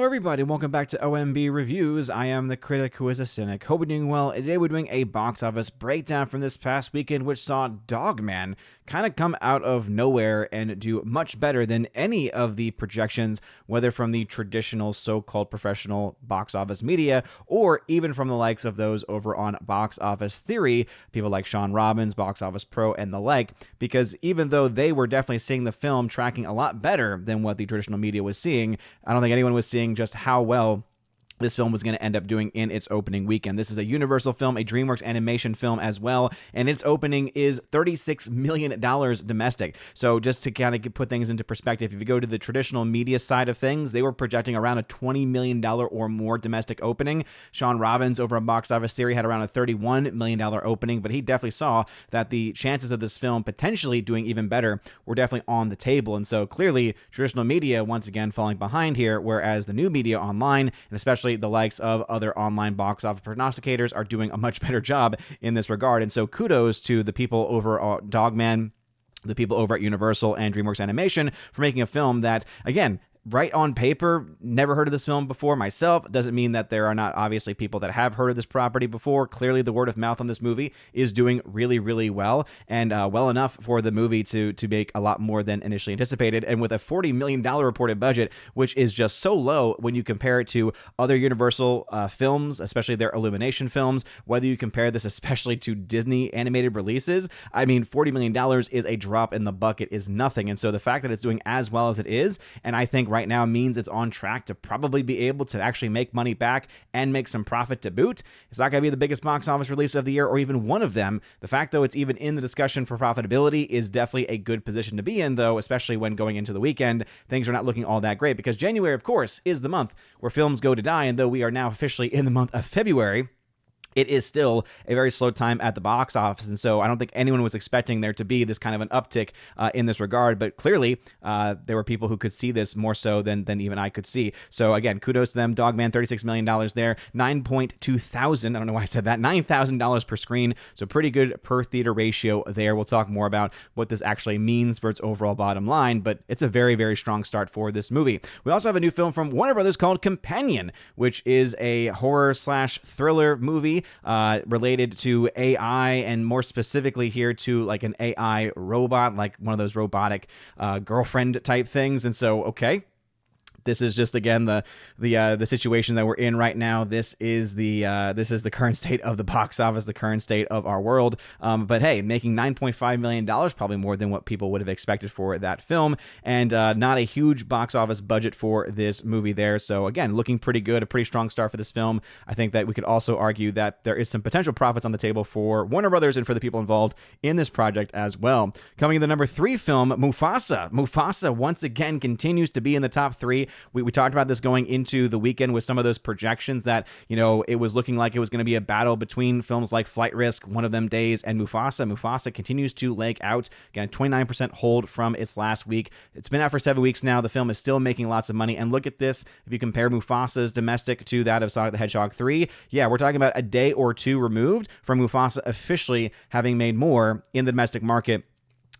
Hello everybody, welcome back to OMB Reviews. I am the critic who is a cynic. Hope you're doing well. Today we're doing a box office breakdown from this past weekend, which saw Dogman kind of come out of nowhere and do much better than any of the projections, whether from the traditional so-called professional box office media or even from the likes of those over on Box Office Theory, people like Sean Robbins, Box Office Pro, and the like, because even though they were definitely seeing the film tracking a lot better than what the traditional media was seeing, I don't think anyone was seeing just how well this film was going to end up doing in its opening weekend. This is a Universal film, a Dreamworks Animation film as well, and its opening is $36 million domestic. So just to kind of put things into perspective, if you go to the traditional media side of things, they were projecting around a $20 million or more domestic opening. Sean Robbins over on Box Office Theory had around a $31 million opening, but he definitely saw that the chances of this film potentially doing even better were definitely on the table. And so clearly, traditional media, once again, falling behind here, whereas the new media online, and especially the likes of other online box office prognosticators, are doing a much better job in this regard. And so kudos to the people over at Dogman, the people over at Universal and DreamWorks Animation for making a film that, again, right on paper, never heard of this film before myself. Doesn't mean that there are not obviously people that have heard of this property before. Clearly, the word of mouth on this movie is doing really, really well, and well enough for the movie to make a lot more than initially anticipated. And with a $40 million reported budget, which is just so low when you compare it to other Universal films, especially their Illumination films, whether you compare this especially to Disney animated releases, I mean, $40 million is a drop in the bucket, is nothing. And so the fact that it's doing as well as it is, and I think right now means it's on track to probably be able to actually make money back and make some profit to boot. It's not going to be the biggest box office release of the year or even one of them. The fact, though, it's even in the discussion for profitability is definitely a good position to be in, though, especially when going into the weekend, things are not looking all that great, because January, of course, is the month where films go to die, and though we are now officially in the month of February, it is still a very slow time at the box office, and so I don't think anyone was expecting there to be this kind of an uptick in this regard, but clearly there were people who could see this more so than even I could see. So again, kudos to them. Dogman, $36 million there, 9.2 thousand, I don't know why I said that, $9,000 per screen, so pretty good per theater ratio there. We'll talk more about what this actually means for its overall bottom line, but it's a very, very strong start for this movie. We also have a new film from Warner Brothers called Companion, which is a horror/thriller movie related to AI, and more specifically here to like an AI robot, like one of those robotic girlfriend type things. And so, okay, this is just, again, the situation that we're in right now. This is the current state of the box office, the current state of our world. But hey, making $9.5 million, probably more than what people would have expected for that film, and not a huge box office budget for this movie there. So again, looking pretty good, a pretty strong start for this film. I think that we could also argue that there is some potential profits on the table for Warner Brothers and for the people involved in this project as well. Coming in the number 3 film, Mufasa. Mufasa once again continues to be in the top 3. We talked about this going into the weekend with some of those projections that, you know, it was looking like it was going to be a battle between films like Flight Risk, One of Them Days, and Mufasa. Mufasa continues to leg out. Again, 29% hold from its last week. It's been out for 7 weeks now. The film is still making lots of money. And look at this. If you compare Mufasa's domestic to that of Sonic the Hedgehog 3, yeah, we're talking about a day or two removed from Mufasa officially having made more in the domestic market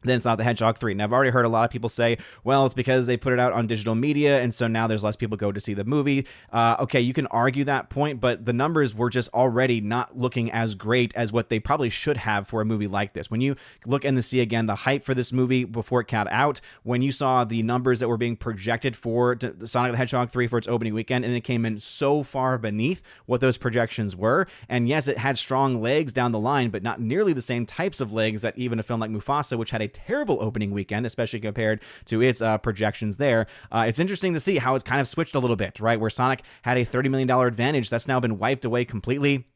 then it's not the Hedgehog 3. Now, I've already heard a lot of people say, well, it's because they put it out on digital media, and so now there's less people go to see the movie. Okay, you can argue that point, but the numbers were just already not looking as great as what they probably should have for a movie like this. When you look and see, again, the hype for this movie before it came out, when you saw the numbers that were being projected for Sonic the Hedgehog 3 for its opening weekend, and it came in so far beneath what those projections were, and yes, it had strong legs down the line, but not nearly the same types of legs that even a film like Mufasa, which had a terrible opening weekend, especially compared to its projections there. It's interesting to see how it's kind of switched a little bit, right? Where Sonic had a $30 million advantage, that's now been wiped away completely.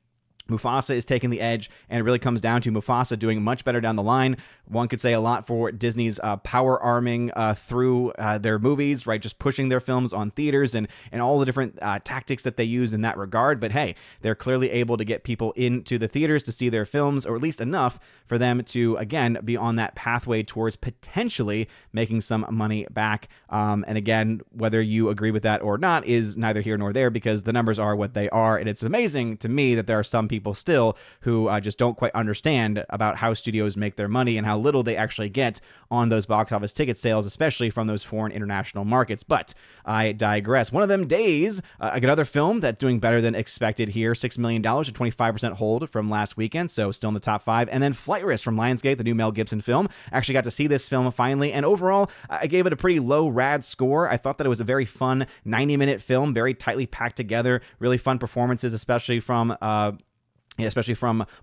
Mufasa is taking the edge, and it really comes down to Mufasa doing much better down the line. One could say a lot for Disney's power arming through their movies, right? Just pushing their films on theaters and all the different tactics that they use in that regard. But hey, they're clearly able to get people into the theaters to see their films, or at least enough for them to, again, be on that pathway towards potentially making some money back. And again, whether you agree with that or not is neither here nor there, because the numbers are what they are. And it's amazing to me that there are some people people still who just don't quite understand about how studios make their money and how little they actually get on those box office ticket sales, especially from those foreign international markets. But I digress. One of them days, another film that's doing better than expected here, $6 million, a 25% hold from last weekend, so still in the top 5. And then Flight Risk from Lionsgate, the new Mel Gibson film. Actually got to see this film finally, and overall, I gave it a pretty low rad score. I thought that it was a very fun 90-minute film, very tightly packed together, really fun performances, especially from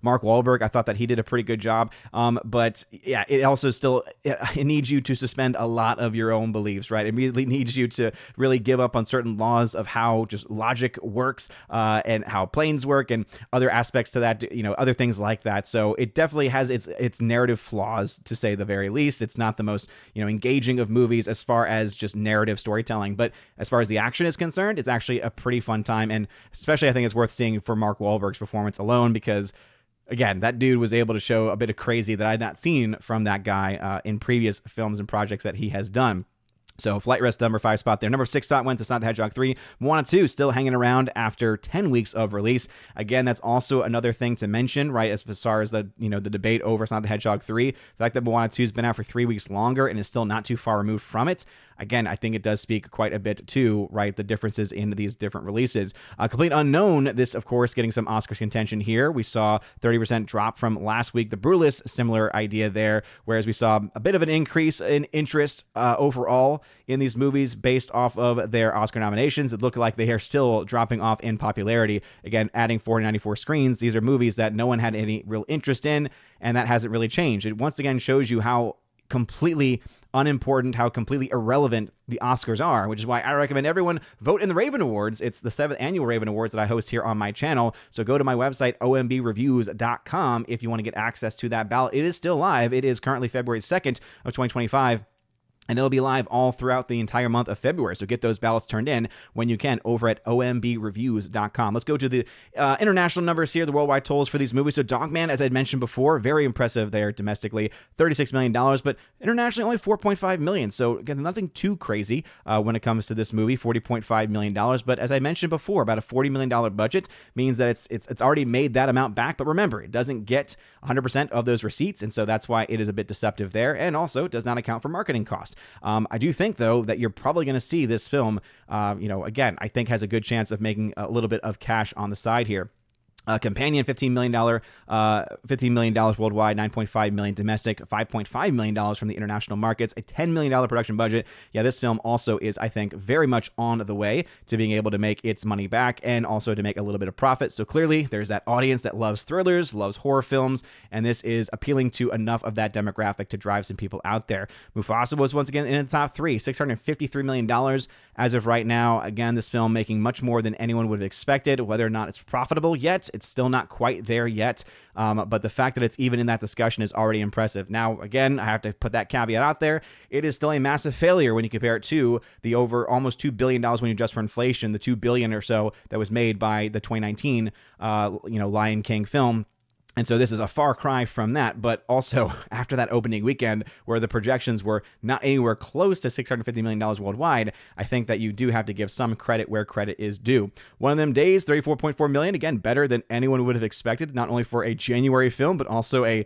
Mark Wahlberg. I thought that he did a pretty good job. But yeah, it also still, it needs you to suspend a lot of your own beliefs, right? It really needs you to really give up on certain laws of how just logic works and how planes work and other aspects to that, other things like that. So it definitely has its narrative flaws, to say the very least. It's not the most, engaging of movies as far as just narrative storytelling. But as far as the action is concerned, it's actually a pretty fun time. And especially I think it's worth seeing for Mark Wahlberg's performance alone, because again, that dude was able to show a bit of crazy that I had not seen from that guy in previous films and projects that he has done. So Flight Risk, number 5 spot there. Number 6 spot went to Sonic the Hedgehog 3. Moana 2 still hanging around after 10 weeks of release. Again, that's also another thing to mention, right? As far as the debate over Sonic the Hedgehog 3, the fact that Moana 2 has been out for 3 weeks longer and is still not too far removed from it. Again, I think it does speak quite a bit to, right, the differences in these different releases. Complete Unknown, this, of course, getting some Oscars contention here. We saw 30% drop from last week. The Brutalist, similar idea there, whereas we saw a bit of an increase in interest overall in these movies based off of their Oscar nominations. It looked like they are still dropping off in popularity. Again, adding 494 screens. These are movies that no one had any real interest in, and that hasn't really changed. It once again shows you how completely unimportant, how completely irrelevant the Oscars are, which is why I recommend everyone vote in the Raven Awards. It's the 7th annual Raven Awards that I host here on my channel. So go to my website, ombreviews.com, if you want to get access to that ballot. It is still live. It is currently February 2nd of 2025. And it'll be live all throughout the entire month of February. So get those ballots turned in when you can over at ombreviews.com. Let's go to the international numbers here, the worldwide totals for these movies. So Dogman, as I mentioned before, very impressive there domestically, $36 million, but internationally only $4.5 million. So again, nothing too crazy when it comes to this movie, $40.5 million. But as I mentioned before, about a $40 million budget means that it's already made that amount back. But remember, it doesn't get 100% of those receipts. And so that's why it is a bit deceptive there. And also does not account for marketing costs. I do think, though, that you're probably going to see this film, again, I think has a good chance of making a little bit of cash on the side here. Companion, $15 million worldwide, $9.5 million domestic, $5.5 million from the international markets, a $10 million production budget. Yeah, this film also is, I think, very much on the way to being able to make its money back and also to make a little bit of profit. So clearly, there's that audience that loves thrillers, loves horror films, and this is appealing to enough of that demographic to drive some people out there. Mufasa was once again in the top 3, $653 million as of right now. Again, this film making much more than anyone would have expected. Whether or not it's profitable yet, it's still not quite there yet, but the fact that it's even in that discussion is already impressive. Now, again, I have to put that caveat out there. It is still a massive failure when you compare it to the over almost $2 billion when you adjust for inflation, the $2 billion or so that was made by the 2019, Lion King film. And so this is a far cry from that, but also after that opening weekend where the projections were not anywhere close to $650 million worldwide, I think that you do have to give some credit where credit is due. One of them days, $34.4 million, again, better than anyone would have expected, not only for a January film, but also a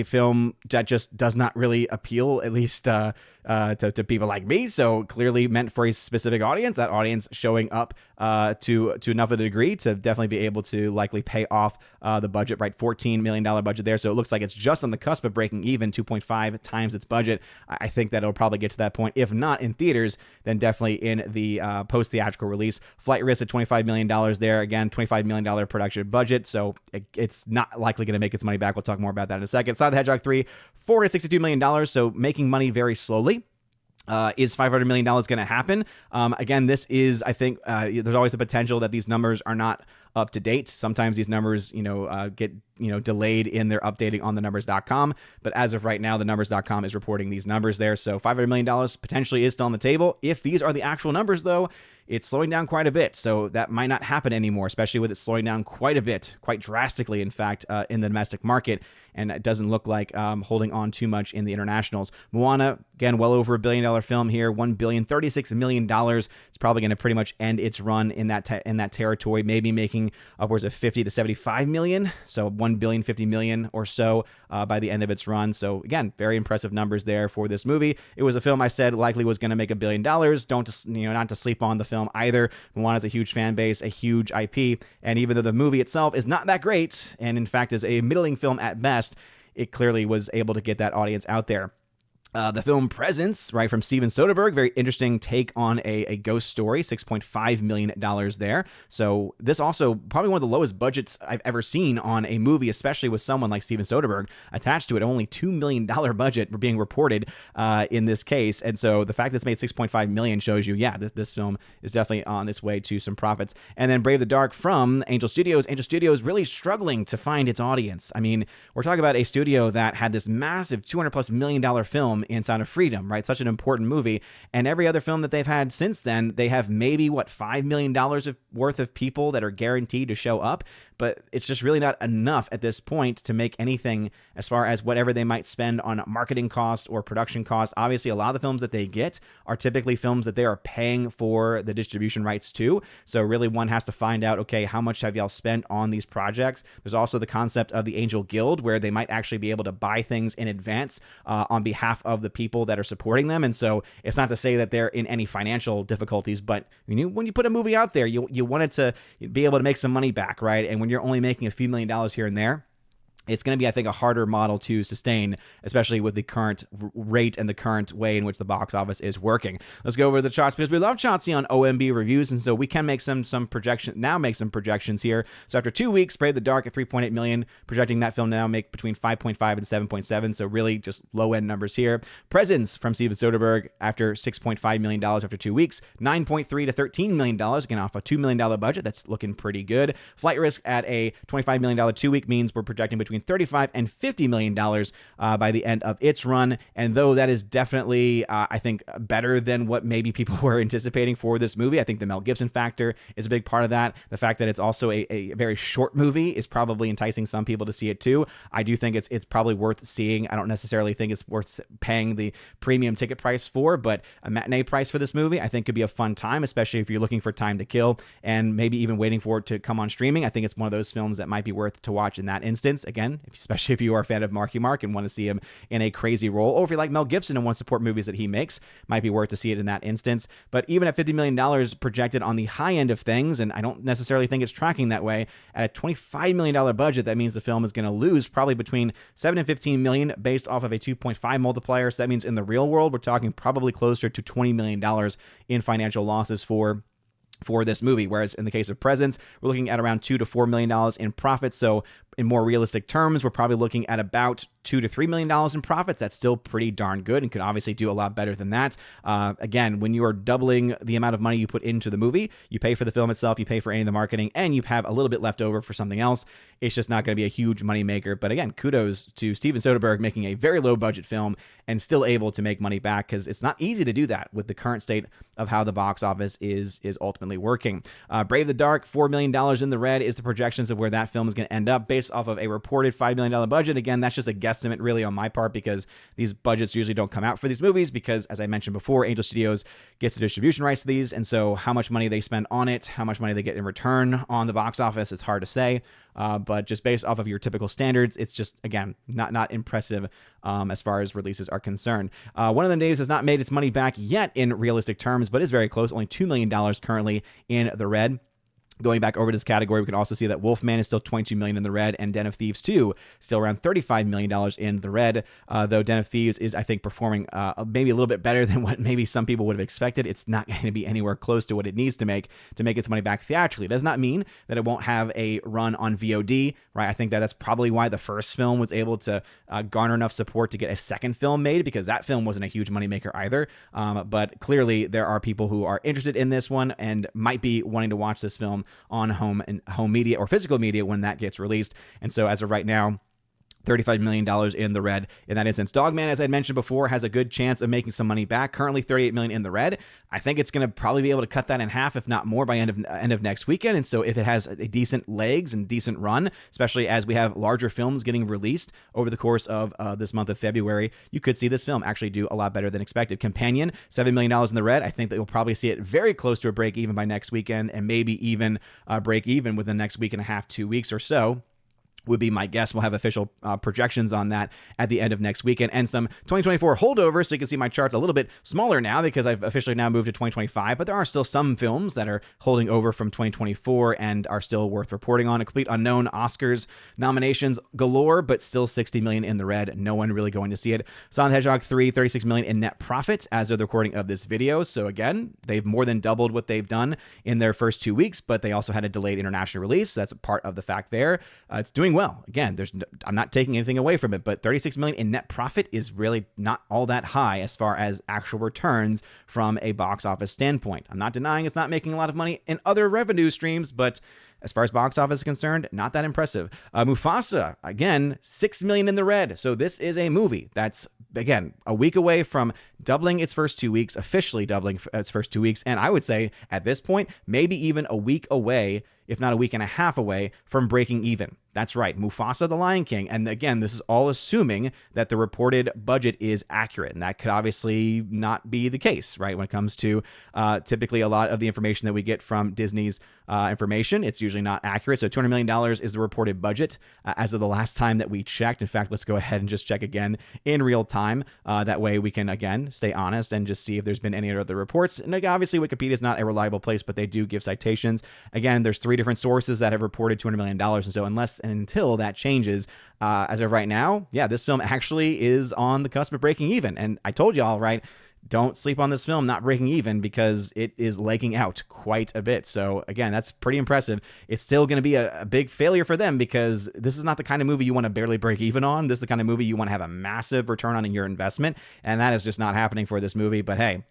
film that just does not really appeal, at least to people like me. So clearly meant for a specific audience, that audience showing up to enough of a degree to definitely be able to likely pay off the budget, right? $14 million budget there. So it looks like it's just on the cusp of breaking even, 2.5 times its budget. I think that it'll probably get to that point. If not in theaters, then definitely in the post-theatrical release. Flight Risk at $25 million there. Again, $25 million production budget. So it's not likely going to make its money back. We'll talk more about that in a second. Sonic the Hedgehog 3, $462 million. So making money very slowly. Is $500 million going to happen? Again, this is, I think, there's always the potential that these numbers are not up to date. Sometimes these numbers, get, delayed in their updating on the numbers.com. But as of right now, the numbers.com is reporting these numbers there. So $500 million potentially is still on the table. If these are the actual numbers, though, it's slowing down quite a bit. So that might not happen anymore, especially with it slowing down quite a bit, quite drastically, in fact, in the domestic market. And it doesn't look like holding on too much in the internationals. Moana, again, well over $1 billion film here, $1,036 million. It's probably going to pretty much end its run in that territory, maybe making making upwards of 50 to 75 million, so 1,050 million or so by the end of its run. So again, very impressive numbers there for this movie. It was a film I said likely was going to make $1 billion. Not to sleep on the film either. One has a huge fan base, a huge IP, and even though the movie itself is not that great, and in fact is a middling film at best, it clearly was able to get that audience out there. The film Presence, right, from Steven Soderbergh, very interesting take on a ghost story, $6.5 million there. So this also probably one of the lowest budgets I've ever seen on a movie, especially with someone like Steven Soderbergh attached to it. Only $2 million budget being reported in this case. And so the fact that it's made $6.5 million shows you, yeah, this film is definitely on its way to some profits. And then Brave the Dark from Angel Studios. Angel Studios really struggling to find its audience. I mean, we're talking about a studio that had this massive $200+ million film in Sound of Freedom, right? Such an important movie. And every other film that they've had since then, they have maybe, $5 million worth of people that are guaranteed to show up. But it's just really not enough at this point to make anything as far as whatever they might spend on marketing cost or production cost. Obviously, a lot of the films that they get are typically films that they are paying for the distribution rights to. So really one has to find out, okay, how much have y'all spent on these projects? There's also the concept of the Angel Guild, where they might actually be able to buy things in advance on behalf of the people that are supporting them. And so it's not to say that they're in any financial difficulties, but when you put a movie out there, you want it to be able to make some money back, right? And when you're only making a few $1 million here and there, it's going to be, I think, a harder model to sustain, especially with the current rate and the current way in which the box office is working. Let's go over to the charts because we love Chauncey on OMB Reviews, and so we can make some projections here. So after 2 weeks, Brave the Dark at 3.8 million, projecting that film now make between 5.5 and 7.7, so really just low-end numbers here. Presence from Steven Soderbergh after $6.5 million after 2 weeks, $9.3 to $13 million, again off a $2 million budget. That's looking pretty good. Flight Risk at a $25 million 2 week means we're projecting between $35 and $50 million by the end of its run. And though that is definitely, I think, better than what maybe people were anticipating for this movie, I think the Mel Gibson factor is a big part of that. The fact that it's also a very short movie is probably enticing some people to see it too. I do think it's probably worth seeing. I don't necessarily think it's worth paying the premium ticket price for, but a matinee price for this movie I think could be a fun time, especially if you're looking for time to kill and maybe even waiting for it to come on streaming. I think it's one of those films that might be worth to watch in that instance. Again, especially if you are a fan of Marky Mark and want to see him in a crazy role, or if you like Mel Gibson and want to support movies that he makes, might be worth to see it in that instance. But even at $50 million projected on the high end of things, and I don't necessarily think it's tracking that way, at a $25 million budget, that means the film is going to lose probably between $7 and $15 million based off of a 2.5 multiplier. So that means in the real world, we're talking probably closer to $20 million in financial losses for this movie, whereas in the case of Presence, we're looking at around $2 to $4 million in profits. So in more realistic terms, we're probably looking at about $2 to $3 million in profits. That's still pretty darn good and could obviously do a lot better than that. Again, when you are doubling the amount of money you put into the movie, you pay for the film itself, you pay for any of the marketing, and you have a little bit left over for something else. It's just not going to be a huge money maker. But again, kudos to Steven Soderbergh making a very low budget film and still able to make money back, because it's not easy to do that with the current state of how the box office is ultimately working. Brave the Dark, $4 million in the red is the projections of where that film is going to end up based off of a reported $5 million budget. Again, that's just a guesstimate really on my part, because these budgets usually don't come out for these movies because, as I mentioned before, Angel Studios gets the distribution rights to these, and so how much money they spend on it, how much money they get in return on the box office, it's hard to say. But just based off of your typical standards, it's just, again, not impressive as far as releases are concerned. One of the names has not made its money back yet in realistic terms, but is very close, only $2 million currently in the red. Going back over this category, we can also see that Wolfman is still $22 million in the red, and Den of Thieves 2 still around $35 million in the red, though Den of Thieves is, I think, performing maybe a little bit better than what maybe some people would have expected. It's not going to be anywhere close to what it needs to make its money back theatrically. It does not mean that it won't have a run on VOD, right? I think that's probably why the first film was able to garner enough support to get a second film made, because that film wasn't a huge moneymaker either. But clearly there are people who are interested in this one and might be wanting to watch this film on home media or physical media when that gets released. And so as of right now, $35 million in the red in that instance. Dogman, as I mentioned before, has a good chance of making some money back. Currently $38 million in the red. I think it's going to probably be able to cut that in half, if not more, by end of next weekend. And so if it has a decent legs and decent run, especially as we have larger films getting released over the course of this month of February, you could see this film actually do a lot better than expected. Companion, $7 million in the red. I think that you'll probably see it very close to a break even by next weekend, and maybe even break even within the next week and a half, 2 weeks or so, would be my guess. We'll have official projections on that at the end of next weekend, and some 2024 holdovers. So you can see my chart's a little bit smaller now because I've officially now moved to 2025, but there are still some films that are holding over from 2024 and are still worth reporting on. A Complete Unknown, Oscars nominations galore, but still $60 million in the red. No one really going to see it. Sonic the Hedgehog 3, $36 million in net profits as of the recording of this video. So again, they've more than doubled what they've done in their first 2 weeks, but they also had a delayed international release. That's a part of the fact there. It's doing well. Again, I'm not taking anything away from it, but $36 million in net profit is really not all that high as far as actual returns from a box office standpoint. I'm not denying it's not making a lot of money in other revenue streams, but as far as box office is concerned, not that impressive. Mufasa, again, $6 million in the red. So this is a movie that's, again, a week away from doubling its first 2 weeks, officially doubling its first 2 weeks. And I would say at this point, maybe even a week away, if not a week and a half away from breaking even. That's right, Mufasa the Lion King. And again, this is all assuming that the reported budget is accurate. And that could obviously not be the case, right? When it comes to typically a lot of the information that we get from Disney's information, it's usually not accurate. So $200 million is the reported budget as of the last time that we checked. In fact, let's go ahead and just check again in real time. That way we can, again, stay honest and just see if there's been any other reports. And obviously, Wikipedia is not a reliable place, but they do give citations. Again, there's 3 different sources that have reported $200 million. And so unless and until that changes, as of right now, yeah, this film actually is on the cusp of breaking even. And I told y'all, right, don't sleep on this film not breaking even, because it is legging out quite a bit. So again, that's pretty impressive. It's still going to be a big failure for them, because this is not the kind of movie you want to barely break even on. This is the kind of movie you want to have a massive return on in your investment. And that is just not happening for this movie. But hey,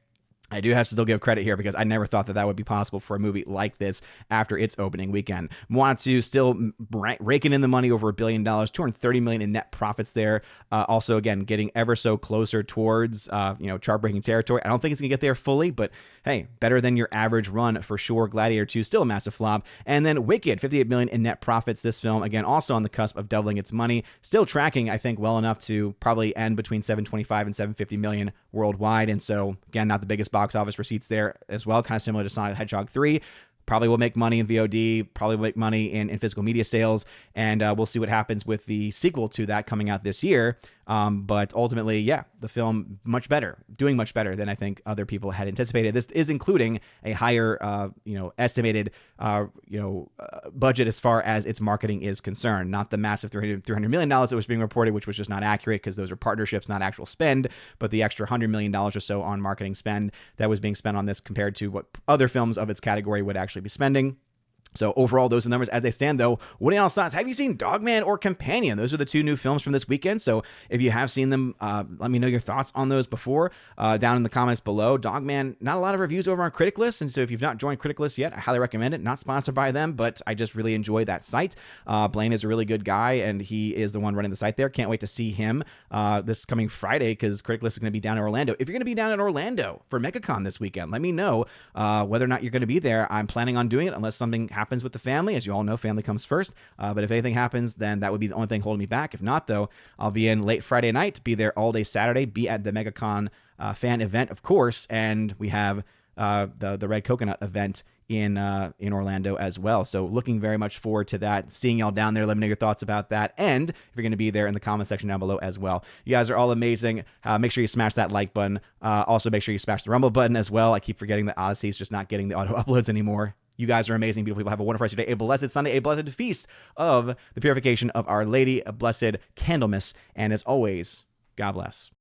I do have to still give credit here, because I never thought that would be possible for a movie like this after its opening weekend. Want to still raking in the money, over $1 billion, $230 million in net profits there. Also, again, getting ever so closer towards chart-breaking territory. I don't think it's gonna get there fully, but hey, better than your average run for sure. Gladiator 2 still a massive flop, and then Wicked, $58 million in net profits. This film, again, also on the cusp of doubling its money, still tracking, I think, well enough to probably end between $725 and $750 million worldwide. And so, again, not the biggest box office receipts there as well, kind of similar to Sonic the Hedgehog 3. Probably will make money in VOD, probably will make money in physical media sales, and we'll see what happens with the sequel to that coming out this year. But ultimately, yeah, the film doing much better than I think other people had anticipated. This is including a higher, estimated, budget as far as its marketing is concerned. Not the massive $300 million that was being reported, which was just not accurate, because those are partnerships, not actual spend, but the extra $100 million or so on marketing spend that was being spent on this compared to what other films of its category would actually be spending. So overall, those are the numbers as they stand, though. What are y'all's thoughts? Have you seen Dogman or Companion? Those are the 2 new films from this weekend. So if you have seen them, let me know your thoughts on those before down in the comments below. Dogman, not a lot of reviews over on Critic List. And so if you've not joined Critic List yet, I highly recommend it. Not sponsored by them, but I just really enjoy that site. Blaine is a really good guy, and he is the one running the site there. Can't wait to see him this coming Friday, because Critic List is going to be down in Orlando. If you're going to be down in Orlando for MegaCon this weekend, let me know whether or not you're going to be there. I'm planning on doing it unless something happens with the family. As you all know, family comes first. But if anything happens, then that would be the only thing holding me back. If not, though, I'll be in late Friday night, be there all day Saturday, be at the MegaCon fan event, of course, and we have the Red Coconut event in Orlando as well. So looking very much forward to that, seeing y'all down there. Let me know your thoughts about that, and if you're going to be there, in the comment section down below as well. You guys are all amazing. Make sure you smash that like button. Also, make sure you smash the Rumble button as well. I keep forgetting that Odyssey is just not getting the auto uploads anymore. You guys are amazing, beautiful people. Have a wonderful rest of your day. A blessed Sunday, a blessed feast of the purification of Our Lady, a blessed Candlemas, and as always, God bless.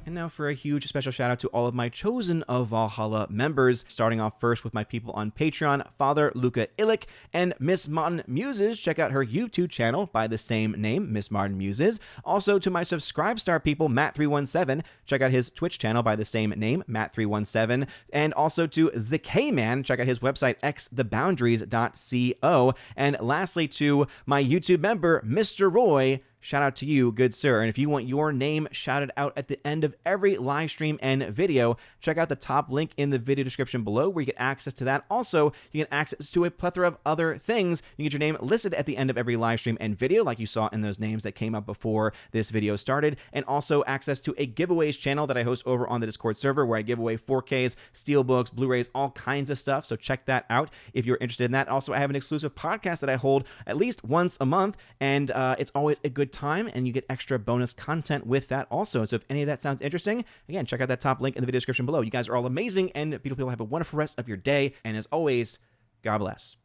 And now for a huge special shout out to all of my Chosen of Valhalla members, starting off first with my people on Patreon, Father Luca Illich and Miss Martin Muses. Check out her YouTube channel by the same name, Miss Martin Muses. Also to my Subscribestar people, Matt317. Check out his Twitch channel by the same name, Matt317. And also to the K-Man. Check out his website, xtheboundaries.co. And lastly to my YouTube member, Mr. Roy. Shout out to you, good sir. And if you want your name shouted out at the end of every live stream and video, check out the top link in the video description below where you get access to that. Also, you get access to a plethora of other things. You get your name listed at the end of every live stream and video, like you saw in those names that came up before this video started. And also access to a giveaways channel that I host over on the Discord server where I give away 4Ks, Steelbooks, Blu-rays, all kinds of stuff. So check that out if you're interested in that. Also, I have an exclusive podcast that I hold at least once a month, and it's always a good time, and you get extra bonus content with that also. So if any of that sounds interesting, again, check out that top link in the video description below. You guys are all amazing, and beautiful people. Have a wonderful rest of your day, and as always, God bless.